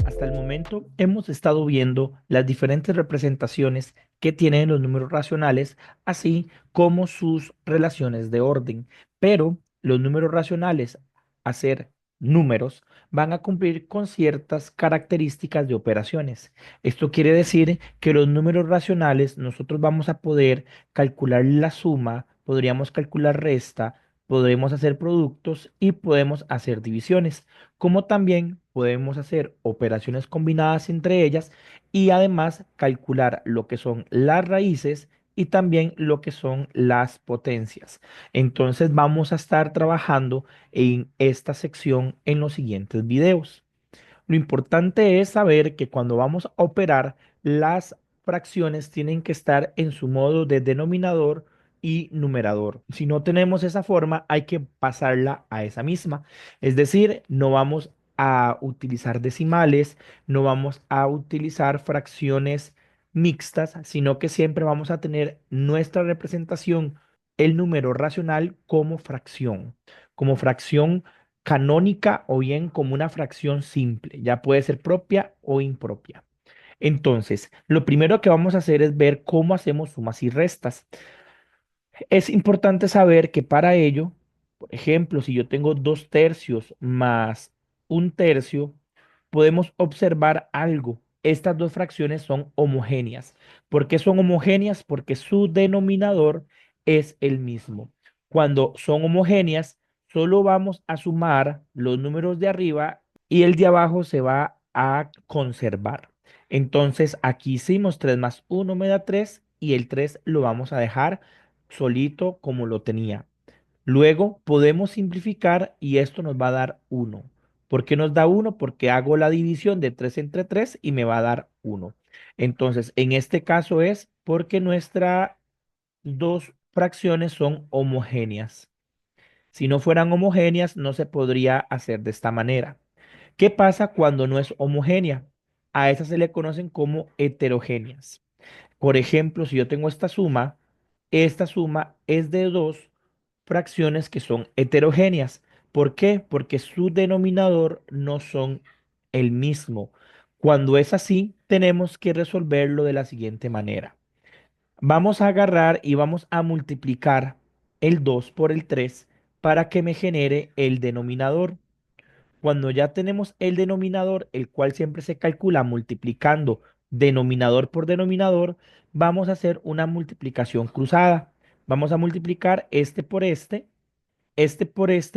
Hasta el momento hemos estado viendo las diferentes representaciones que tienen los números racionales, así como sus relaciones de orden. Pero los números racionales, a ser números, van a cumplir con ciertas características de operaciones. Esto quiere decir que los números racionales nosotros vamos a poder calcular la suma, podríamos calcular resta, podremos hacer productos y podemos hacer divisiones, como también podemos hacer operaciones combinadas entre ellas y además calcular lo que son las raíces y también lo que son las potencias. Entonces vamos a estar trabajando en esta sección en los siguientes videos. Lo importante es saber que cuando vamos a operar, las fracciones tienen que estar en su modo de denominador y numerador. Si no tenemos esa forma, hay que pasarla a esa misma. Es decir, no vamos a utilizar decimales, no vamos a utilizar fracciones mixtas, sino que siempre vamos a tener nuestra representación, el número racional como fracción canónica o bien como una fracción simple. Ya puede ser propia o impropia. Entonces, lo primero que vamos a hacer es ver cómo hacemos sumas y restas. Es importante saber que para ello, por ejemplo, si yo tengo 2 tercios más 1 tercio, podemos observar algo. Estas dos fracciones son homogéneas. ¿Por qué son homogéneas? Porque su denominador es el mismo. Cuando son homogéneas, solo vamos a sumar los números de arriba y el de abajo se va a conservar. Entonces, aquí hicimos 3 más 1 me da 3 y el 3 lo vamos a dejar solito como lo tenía. Luego podemos simplificar y esto nos va a dar 1. ¿Por qué nos da 1? Porque hago la división de 3 entre 3 y me va a dar 1. Entonces, en este caso es porque nuestras dos fracciones son homogéneas. Si no fueran homogéneas, no se podría hacer de esta manera. ¿Qué pasa cuando no es homogénea? A esas se le conocen como heterogéneas. Por ejemplo, si yo tengo esta suma es de dos fracciones que son heterogéneas. ¿Por qué? Porque su denominador no son el mismo. Cuando es así, tenemos que resolverlo de la siguiente manera. Vamos a agarrar y vamos a multiplicar el 2 por el 3 para que me genere el denominador. Cuando ya tenemos el denominador, el cual siempre se calcula multiplicando denominador por denominador, vamos a hacer una multiplicación cruzada. Vamos a multiplicar este por este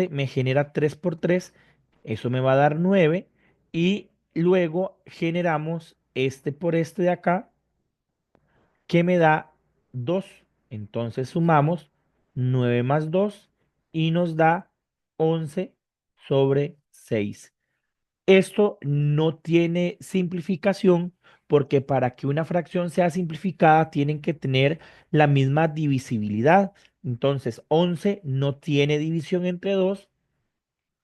me genera 3 por 3, eso me va a dar 9 y luego generamos este por este de acá que me da 2. Entonces sumamos 9 más 2 y nos da 11/6. Esto no tiene simplificación porque para que una fracción sea simplificada tienen que tener la misma divisibilidad. Entonces, 11 no tiene división entre 2.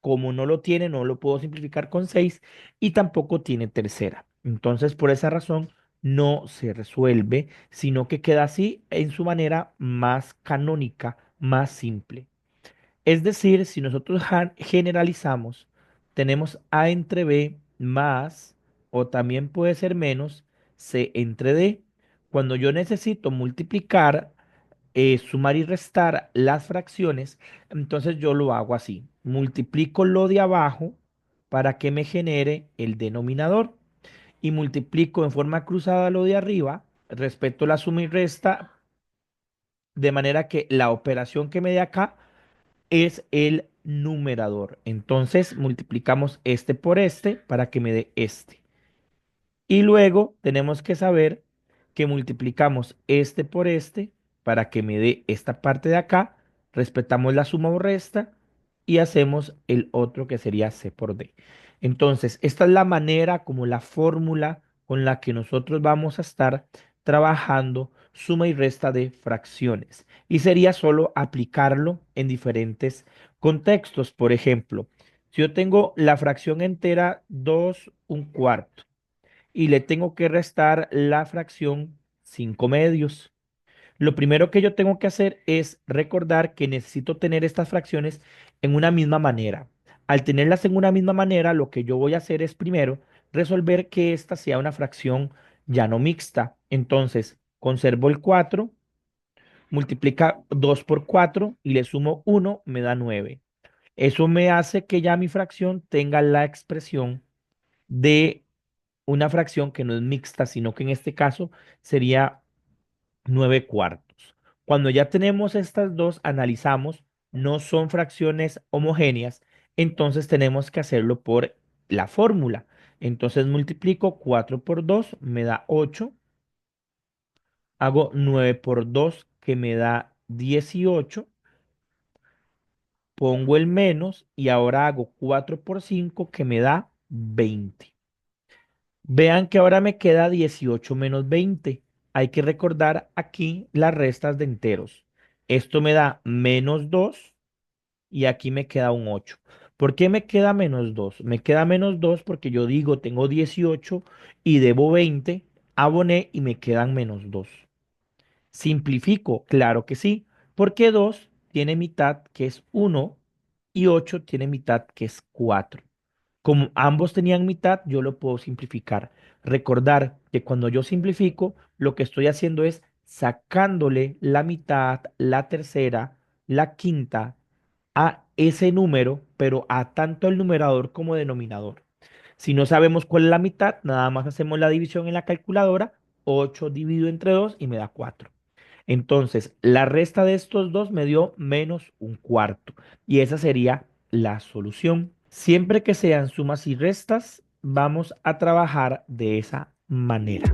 Como no lo tiene, no lo puedo simplificar con 6 y tampoco tiene tercera. Entonces, por esa razón, no se resuelve, sino que queda así en su manera más canónica, más simple. Es decir, si nosotros generalizamos, tenemos A entre B más, o también puede ser menos, C entre D. Cuando yo necesito multiplicar, sumar y restar las fracciones, entonces yo lo hago así. Multiplico lo de abajo para que me genere el denominador y multiplico en forma cruzada lo de arriba respecto a la suma y resta, de manera que la operación que me dé acá es el numerador. Entonces multiplicamos este por este para que me dé este. Y luego tenemos que saber que multiplicamos este por este para que me dé esta parte de acá. Respetamos la suma o resta y hacemos el otro que sería C por D. Entonces, esta es la manera como la fórmula con la que nosotros vamos a estar trabajando suma y resta de fracciones. Y sería solo aplicarlo en diferentes contextos. Por ejemplo, si yo tengo la fracción entera 2/4 y le tengo que restar la fracción 5/2. Lo primero que yo tengo que hacer es recordar que necesito tener estas fracciones en una misma manera. Al tenerlas en una misma manera, lo que yo voy a hacer es primero resolver que esta sea una fracción ya no mixta. Entonces, conservo el 4, multiplica 2 por 4 y le sumo 1, me da 9. Eso me hace que ya mi fracción tenga la expresión de una fracción que no es mixta, sino que en este caso sería 9 cuartos. Cuando ya tenemos estas dos, analizamos, no son fracciones homogéneas, entonces tenemos que hacerlo por la fórmula. Entonces multiplico 4 por 2, me da 8. Hago 9 por 2, que me da 18. Pongo el menos y ahora hago 4 por 5, que me da 20. Vean que ahora me queda 18 menos 20. Hay que recordar aquí las restas de enteros. Esto me da menos 2 y aquí me queda un 8. ¿Por qué me queda menos 2? Me queda menos 2 porque yo digo tengo 18 y debo 20, aboné y me quedan menos 2. ¿Simplifico? Claro que sí, porque 2 tiene mitad que es 1 y 8 tiene mitad que es 4. Como ambos tenían mitad, yo lo puedo simplificar. Recordar que cuando yo simplifico, lo que estoy haciendo es sacándole la mitad, la tercera, la quinta a ese número, pero a tanto el numerador como denominador. Si no sabemos cuál es la mitad, nada más hacemos la división en la calculadora. 8 dividido entre 2 y me da 4. Entonces, la resta de estos dos me dio menos un cuarto. Y esa sería la solución. Siempre que sean sumas y restas, vamos a trabajar de esa manera.